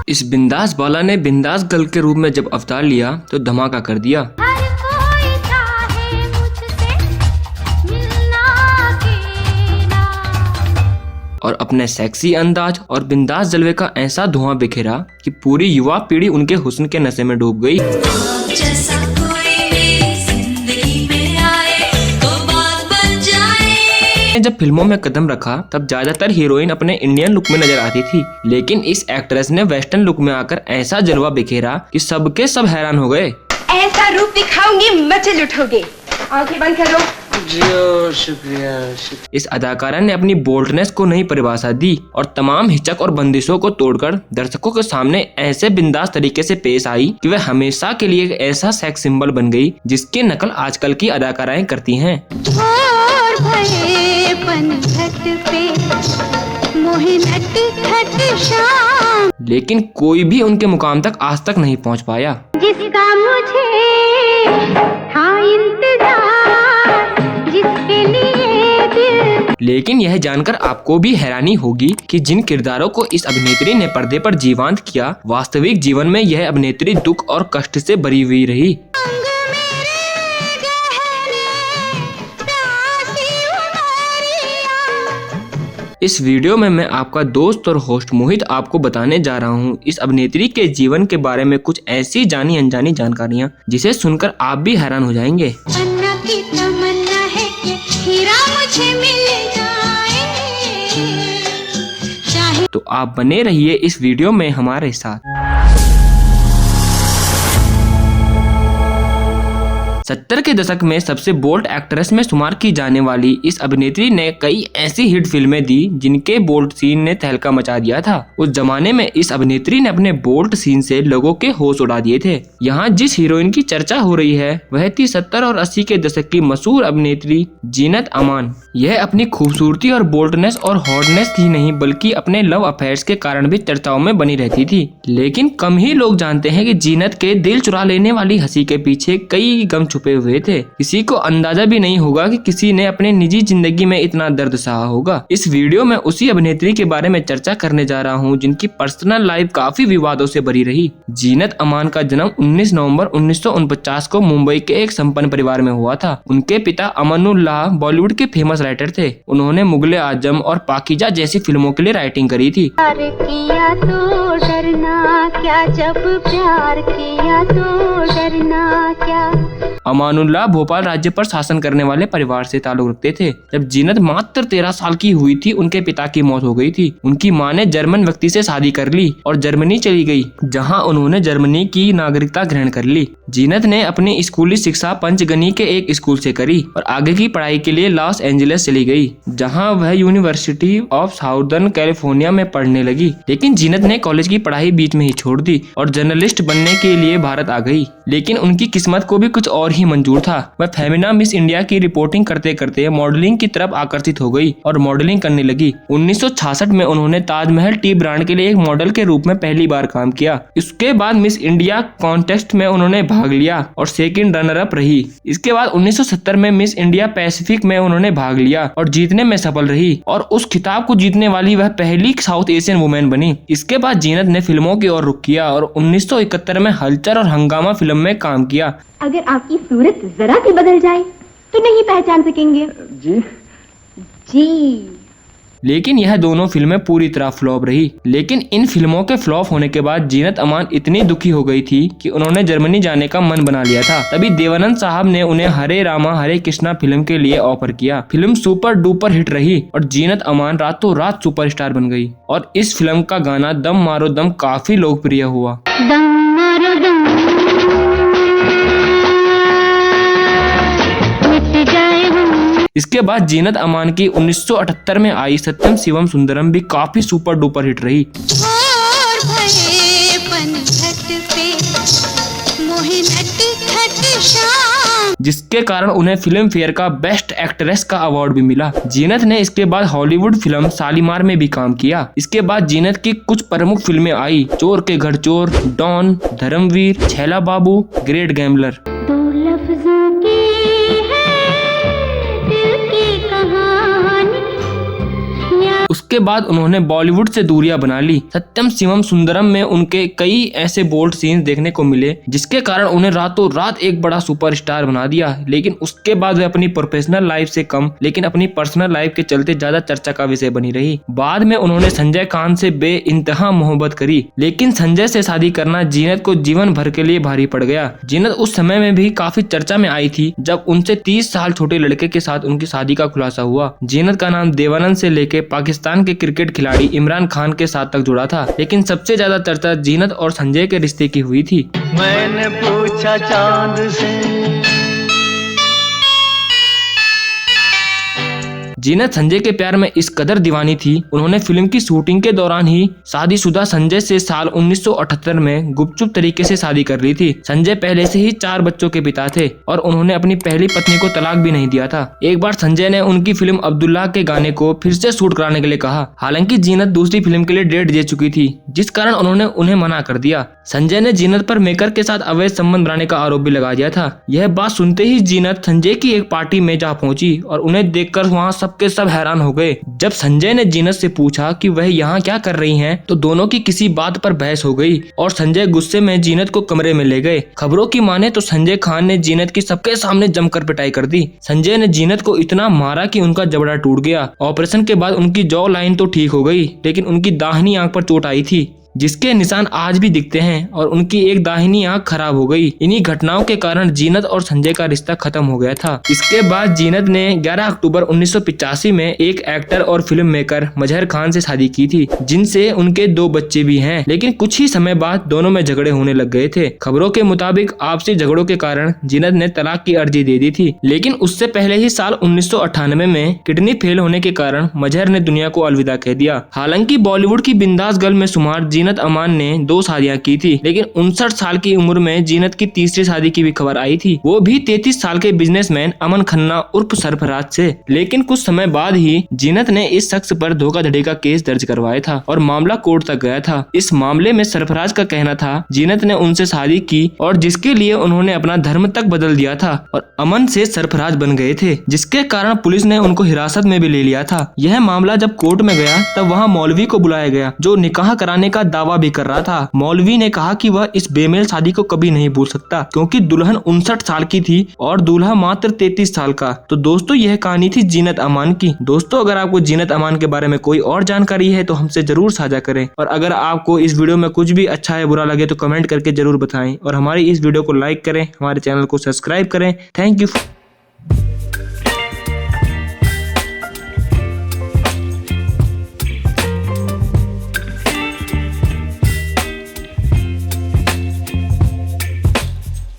इस बिंदास बाला ने बिंदास गर्ल के रूप में जब अवतार लिया तो धमाका कर दिया। और अपने सेक्सी अंदाज और बिंदास जलवे का ऐसा धुआं बिखेरा कि पूरी युवा पीढ़ी उनके हुस्न के नशे में डूब गई। जब फिल्मों में कदम रखा तब ज्यादातर हीरोइन अपने इंडियन लुक में नजर आती थी, लेकिन इस एक्ट्रेस ने वेस्टर्न लुक में आकर ऐसा जलवा बिखेरा कि सबके सब हैरान हो गए। ऐसा रूप दिखाऊंगी मचल उठोगे। आंखें बंद करो। जी शुक्रिया। इस अदाकारा ने अपनी बोल्डनेस को नई परिभाषा दी और तमाम हिचक और बंदिशों को तोड़कर दर्शकों के सामने ऐसे बिंदास तरीके से पेश आई कि वह हमेशा के लिए एक ऐसा सेक्स सिंबल बन गई जिसकी नकल आजकल की अदाकाराएं करती हैं। लेकिन कोई भी उनके मुकाम तक आज तक नहीं पहुंच पाया। जिसका मुझे था इंतजार, जिसके लिए दिल। लेकिन यह जानकर आपको भी हैरानी होगी कि जिन किरदारों को इस अभिनेत्री ने पर्दे पर जीवंत किया, वास्तविक जीवन में यह अभिनेत्री दुख और कष्ट से भरी हुई रही। इस वीडियो में मैं आपका दोस्त और होस्ट मोहित आपको बताने जा रहा हूँ इस अभिनेत्री के जीवन के बारे में कुछ ऐसी जानी अनजानी जानकारियाँ जिसे सुनकर आप भी हैरान हो जाएंगे। की तमन्ना है कि हीरा मुझे मिल जाए। तो आप बने रहिए इस वीडियो में हमारे साथ। 70 के दशक में सबसे बोल्ड एक्ट्रेस में शुमार की जाने वाली इस अभिनेत्री ने कई ऐसी हिट फिल्में दी जिनके बोल्ड सीन ने तहलका मचा दिया था। उस जमाने में इस अभिनेत्री ने अपने बोल्ड सीन से लोगों के होश उड़ा दिए थे। यहाँ जिस हीरोइन की चर्चा हो रही है वह थी 70 और 80 के दशक की मशहूर अभिनेत्री जीनत अमान। यह अपनी खूबसूरती और बोल्डनेस और हॉटनेस ही नहीं बल्कि अपने लव अफेयर्स के कारण भी चर्चाओं में बनी रहती थी। लेकिन कम ही लोग जानते हैं कि जीनत के दिल चुरा लेने वाली हंसी के पीछे कई गम छुपे हुए थे। किसी को अंदाजा भी नहीं होगा कि किसी ने अपने निजी जिंदगी में इतना दर्द सहा होगा। इस वीडियो में उसी अभिनेत्री के बारे में चर्चा करने जा रहा हूँ जिनकी पर्सनल लाइफ काफी विवादों से भरी रही। जीनत अमान का जन्म 19 नवंबर 1949 को मुंबई के एक संपन्न परिवार में हुआ था। उनके पिता अमानुल्लाह बॉलीवुड के फेमस राइटर थे। उन्होंने मुगले आजम और पाकीजा जैसी फिल्मों के लिए राइटिंग करी थी। प्यार किया तो डरना क्या, जब प्यार किया तो डरना क्या। अमानुल्लाह भोपाल राज्य पर शासन करने वाले परिवार से ताल्लुक रखते थे। जब जीनत मात्र 13 साल की हुई थी उनके पिता की मौत हो गई थी। उनकी मां ने जर्मन व्यक्ति से शादी कर ली और जर्मनी चली गई, जहां उन्होंने जर्मनी की नागरिकता ग्रहण कर ली। जीनत ने अपनी स्कूली शिक्षा पंचगनी के एक स्कूल से करी और आगे की पढ़ाई के लिए लॉस एंजलिस चली गई, जहां वह यूनिवर्सिटी ऑफ साउदर्न कैलिफोर्निया में पढ़ने लगी। लेकिन जीनत ने कॉलेज की पढ़ाई बीच में ही छोड़ दी और जर्नलिस्ट बनने के लिए भारत आ गई। लेकिन उनकी किस्मत को भी कुछ और ही मंजूर था। वह फेमिना मिस इंडिया की रिपोर्टिंग करते करते मॉडलिंग की तरफ आकर्षित हो गई और मॉडलिंग करने लगी। 1966 में उन्होंने ताजमहल टी ब्रांड के लिए एक मॉडल के रूप में पहली बार काम किया। इसके बाद मिस इंडिया कॉन्टेस्ट में उन्होंने भाग लिया और सेकंड रनर अप रही। इसके बाद 1970 में मिस इंडिया पैसिफिक में उन्होंने भाग लिया और जीतने में सफल रही और उस खिताब को जीतने वाली वह पहली साउथ एशियन वुमेन बनी। इसके बाद जीनत ने फिल्मों की ओर रुख किया और 1971 में हलचल और हंगामा फिल्म में काम किया। अगर आपकी सूरत जरा सी बदल जाए तो नहीं पहचान सकेंगे। जी। लेकिन यह दोनों फिल्में पूरी तरह फ्लॉप रही। लेकिन इन फिल्मों के फ्लॉप होने के बाद जीनत अमान इतनी दुखी हो गई थी कि उन्होंने जर्मनी जाने का मन बना लिया था। तभी देवानंद साहब ने उन्हें हरे रामा हरे कृष्णा फिल्म के लिए ऑफर किया। फिल्म सुपर डुपर हिट रही और जीनत अमान रातों रात सुपरस्टार बन गई और इस फिल्म का गाना दम मारो दम काफी लोकप्रिय हुआ। इसके बाद जीनत अमान की 1978 में आई सत्यम शिवम सुंदरम भी काफी सुपर डुपर हिट रही। जिसके कारण उन्हें फिल्म फेयर का बेस्ट एक्ट्रेस का अवार्ड भी मिला। जीनत ने इसके बाद हॉलीवुड फिल्म शालीमार में भी काम किया। इसके बाद जीनत की कुछ प्रमुख फिल्में आई, चोर के घर चोर, डॉन, धर्मवीर, छैला बाबू, ग्रेट गैम्बलर। उसके उसके बाद उन्होंने बॉलीवुड से दूरियां बना ली। सत्यम शिवम सुंदरम में उनके कई ऐसे बोल्ड सीन्स देखने को मिले जिसके कारण उन्हें रातों रात एक बड़ा सुपरस्टार बना दिया। लेकिन उसके बाद वे अपनी प्रोफेशनल लाइफ से कम लेकिन अपनी पर्सनल लाइफ के चलते ज्यादा चर्चा का विषय बनी रही। बाद में उन्होंने संजय खान से बेइंतहा मोहब्बत करी, लेकिन संजय से शादी करना जीनत को जीवन भर के लिए भारी पड़ गया। जीनत उस समय में भी काफी चर्चा में आई थी जब उनसे 30 साल छोटे लड़के के साथ उनकी शादी का खुलासा हुआ। जीनत का नाम देवानंद से लेके पाकिस्तान के क्रिकेट खिलाड़ी इमरान खान के साथ तक जुड़ा था, लेकिन सबसे ज्यादा चर्चा जीनत और संजय के रिश्ते की हुई थी। मैंने पूछा चांद से। जीनत संजय के प्यार में इस कदर दीवानी थी, उन्होंने फिल्म की शूटिंग के दौरान ही शादीशुदा संजय से साल 1978 में गुपचुप तरीके से शादी कर ली थी। संजय पहले से ही 4 बच्चों के पिता थे और उन्होंने अपनी पहली पत्नी को तलाक भी नहीं दिया था। एक बार संजय ने उनकी फिल्म अब्दुल्ला के गाने को फिर से शूट कराने के लिए कहा, हालांकि जीनत दूसरी फिल्म के लिए डेट दे चुकी थी, जिस कारण उन्होंने उन्हें मना कर दिया। संजय ने जीनत पर मेकर के साथ अवैध संबंध बनाने का आरोप भी लगा दिया था। यह बात सुनते ही जीनत संजय की एक पार्टी में जा पहुंची और उन्हें देखकर वहां सबके सब हैरान हो गए। जब संजय ने जीनत से पूछा कि वह यहाँ क्या कर रही हैं, तो दोनों की किसी बात पर बहस हो गई और संजय गुस्से में जीनत को कमरे में ले गए। खबरों की माने तो संजय खान ने जीनत की सबके सामने जमकर पिटाई कर दी। संजय ने जीनत को इतना मारा कि उनका जबड़ा टूट गया। ऑपरेशन के बाद उनकी जॉ लाइन तो ठीक हो गई, लेकिन उनकी दाहिनी आंख पर चोट आई थी जिसके निशान आज भी दिखते हैं और उनकी एक दाहिनी आंख खराब हो गई। इन्हीं घटनाओं के कारण जीनत और संजय का रिश्ता खत्म हो गया था। इसके बाद जीनत ने 11 अक्टूबर 1985 में एक एक्टर और फिल्म मेकर मजहर खान से शादी की थी, जिनसे उनके 2 बच्चे भी हैं। लेकिन कुछ ही समय बाद दोनों में झगड़े होने लग गए थे। खबरों के मुताबिक आपसी झगड़ों के कारण जीनत ने तलाक की अर्जी दे दी थी, लेकिन उससे पहले ही साल 1998 में किडनी फेल होने के कारण मजहर ने दुनिया को अलविदा कह दिया। हालांकि बॉलीवुड की बिंदास गर्ल में शुमार जीनत अमान ने 2 शादियां की थी, लेकिन 59 साल की उम्र में जीनत की तीसरी शादी की भी खबर आई थी, वो भी 33 साल के बिजनेसमैन अमन खन्ना उर्फ सरफराज से। लेकिन कुछ समय बाद ही जीनत ने इस शख्स पर धोखाधड़ी का केस दर्ज करवाया था और मामला कोर्ट तक गया था। इस मामले में सरफराज का कहना था जीनत ने उनसे शादी की और जिसके लिए उन्होंने अपना धर्म तक बदल दिया था और अमन से सरफराज बन गए थे, जिसके कारण पुलिस ने उनको हिरासत में भी ले लिया था। यह मामला जब कोर्ट में गया तब वहाँ मौलवी को बुलाया गया जो निकाह कराने का दावा भी कर रहा था। मौलवी ने कहा कि वह इस बेमेल शादी को कभी नहीं भूल सकता क्योंकि दुल्हन 59 साल की थी और दूल्हा मात्र 33 साल का। तो दोस्तों यह कहानी थी जीनत अमान की। दोस्तों अगर आपको जीनत अमान के बारे में कोई और जानकारी है तो हमसे जरूर साझा करें और अगर आपको इस वीडियो में कुछ भी अच्छा या बुरा लगे तो कमेंट करके जरूर बताएं और हमारी इस वीडियो को लाइक करें, हमारे चैनल को सब्सक्राइब करें। Thank you.